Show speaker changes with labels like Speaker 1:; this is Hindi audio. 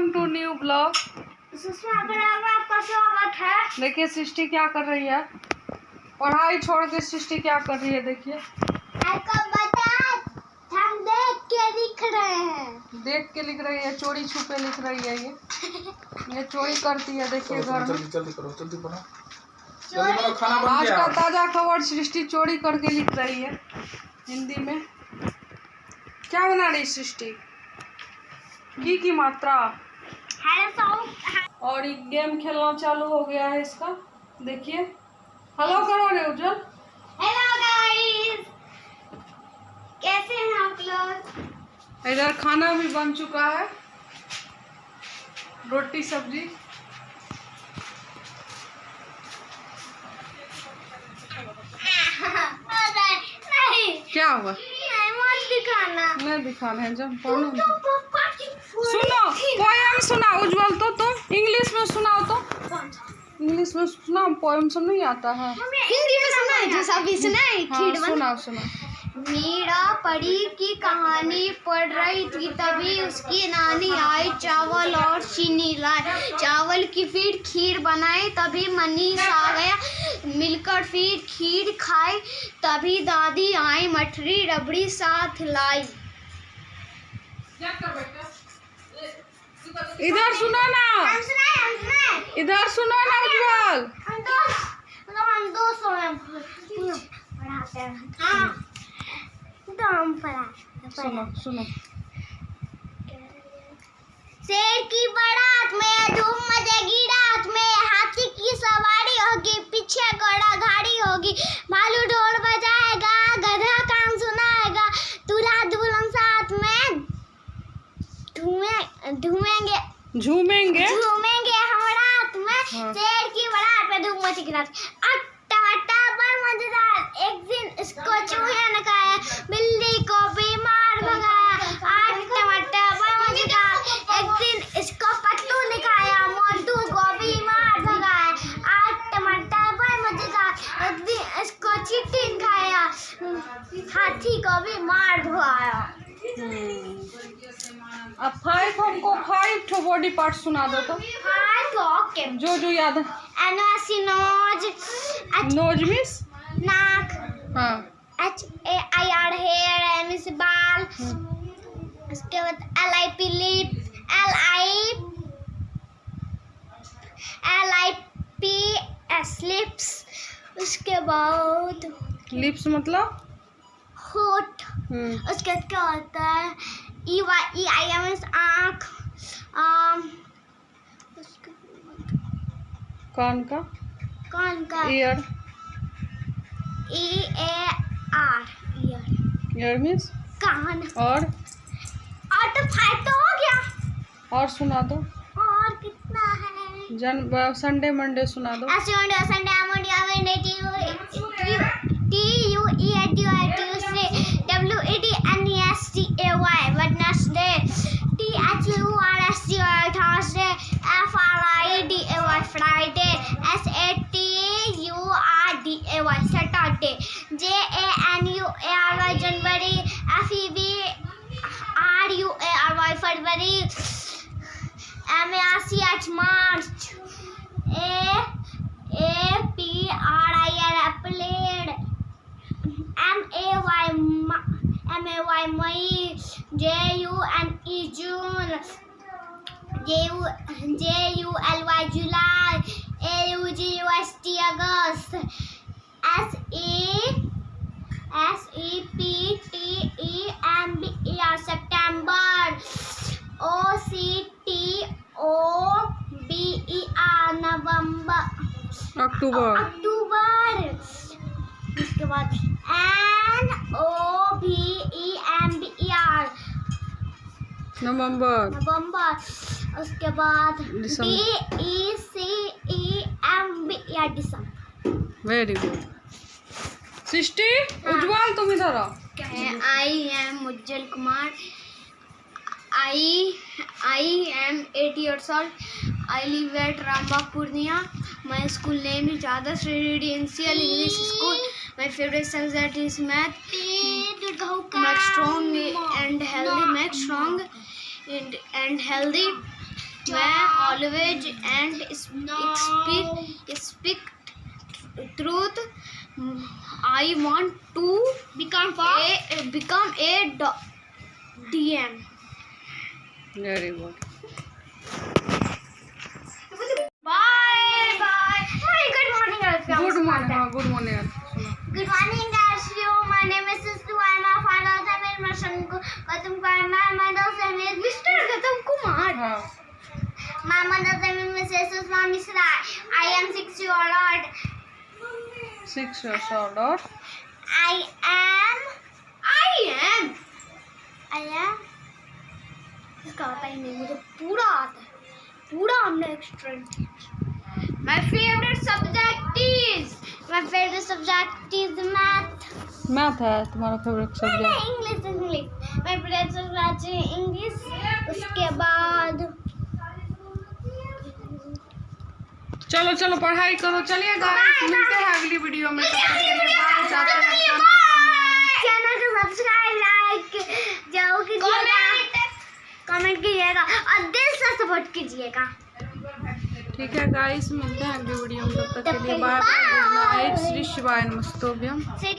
Speaker 1: Welcome to new blog.
Speaker 2: आपका स्वागत है।
Speaker 1: देखिए सृष्टि क्या कर रही है, पढ़ाई छोड़ के सृष्टि क्या कर रही है। देखिए
Speaker 2: हम देख के लिख रहे हैं।
Speaker 1: देख के लिख रही है, चोरी छुपे लिख रही है। ये चोरी करती है। देखिए घर में
Speaker 3: जल्दी करो, जल्दी बनाओ, खाना बन
Speaker 1: आज
Speaker 3: गया।
Speaker 1: का ताजा खबर, सृष्टि चोरी करके लिख रही है हिंदी में। क्या बना रही सृष्टि? की मात्रा। और एक गेम खेलना चालू हो गया है इसका। देखिए हेलो करो रे उज्जवल।
Speaker 2: हेलो गाइस, कैसे हैं आप लोग?
Speaker 1: इधर खाना भी बन चुका है, रोटी सब्जी।
Speaker 2: नहीं
Speaker 1: क्या हुआ?
Speaker 2: नहीं मत दिखाना।
Speaker 1: नहीं दिखाना है, जब पढ़ो। सुनो पोएम सुना उज्जवल। तो तुम इंग्लिश में सुनाओ। तो इंग्लिश में सुना, पोएम सब नहीं आता है।
Speaker 2: हिंदी में सुनाए जो सभी सुनाए।
Speaker 1: हाँ, सुना।
Speaker 2: मीरा परी की कहानी पढ़ रही थी, तभी उसकी नानी आई, चावल और चीनी लाए। चावल की फिर खीर बनाई, तभी मनीष आ गया, मिलकर फिर खीर खाई। तभी दादी आई, मठरी रबड़ी साथ लाई।
Speaker 1: इधर सुनो ना, इधर सुनो ना उज्जवल।
Speaker 2: हम दो पढ़ाते हैं। हाँ तो हम
Speaker 1: सुनो।
Speaker 2: शेर की बारात में धूम मचेगी रात में, हाथी की सवारी होगी, पीछे घोड़ा गाड़ी होगी, भालू ढोल बजाएगा, गधा कान सुनाएगा, दूल्हा दुल्हन साथ में झूमेंगे हम रात में।
Speaker 1: हाँ।
Speaker 2: शेर की बारात में धूम मचेगी रात। मजेदार। एक दिन इसको चूहे ने खाया, बिल्ली को बीमार भगाया। मजेदार। एक दिन इसको पट्टू ने खाया, मोटू को बीमार भगाया। मजेदार। एक दिन इसको चींटी ने खाया, हाथी को बीमार भगाया।
Speaker 1: अब हमको 5 ठो बॉडी पार्ट सुना दो। तो जो याद है। नोज मीन्स
Speaker 2: नाक।
Speaker 1: हाँ।
Speaker 2: HAIR हेयर मीन्स बाल। उसके बाद LIP लिप। LIPS lips. उसके बाद
Speaker 1: लिप्स मतलब
Speaker 2: होठ। उसके बाद क्या होता है? EIM मीन्स आँख।
Speaker 1: कान का ईयर।
Speaker 2: EAR
Speaker 1: ईयर मीन्स
Speaker 2: कान।
Speaker 1: और
Speaker 2: तो 5 तो हो गया।
Speaker 1: और सुना दो।
Speaker 2: और कितना है?
Speaker 1: संडे मंडे सुना दो।
Speaker 2: Wednesday, THURSDAY Thursday, FRIDAY Friday, SATURDAY Saturday, JANUARY January, FEBRUARY February, MARCH March, APRIL April, MAY May, JUNE June, JULY July, AUGUST August, SEPTEMBER September, OCTOBER November,
Speaker 1: अक्टूबर।
Speaker 2: उसके बाद NOVEMBER
Speaker 1: नवंबर।
Speaker 2: उसके बाद DECEMBER दिसंबर।
Speaker 1: Very good. सृष्टि उज्जवल तुम इधर आओ।
Speaker 2: I am Ujjwal Kumar. I am 8 years old. I live at Rambagh, Purnia. My school name is Adarsh Residential English School. My favorite subject is math. Make strong and healthy. मैं always and speak truth. I want to become a DM.
Speaker 1: Very good.
Speaker 2: Bye bye. Good morning
Speaker 1: good morning. हाँ good morning.
Speaker 2: Good morning, guys. My name is Sistu. I'm a father of my son. Gatam Kumar. My mother's name is Mr. Gatam Kumar.
Speaker 1: हाँ.
Speaker 2: My mother's name is Mrs. Mamisra. I am 6 years old.
Speaker 1: 6 years old. और
Speaker 2: I am. इसका आता ही नहीं, मुझे पूरा आता है. पूरा हमने extra. My favorite subject is math.
Speaker 1: Math है तुम्हारा favourite subject.
Speaker 2: English. My favorite subject is English. उसके बाद
Speaker 1: चलो चलो पढ़ाई करो. चलिए गाइस मिलते हैं अगली वीडियो में. तब तक के लिए बाय. जाते हैं
Speaker 2: चैनल को सब्सक्राइब लाइक जरूर कीजिएगा, कमेंट कीजिएगा और दिल से सपोर्ट कीजिएगा.
Speaker 1: ठीक है गाइस मिलते हैं अगली वीडियो में. तब तक के लिए bye bye. Good night. Shri शिवाय नमस्तोभ्यम.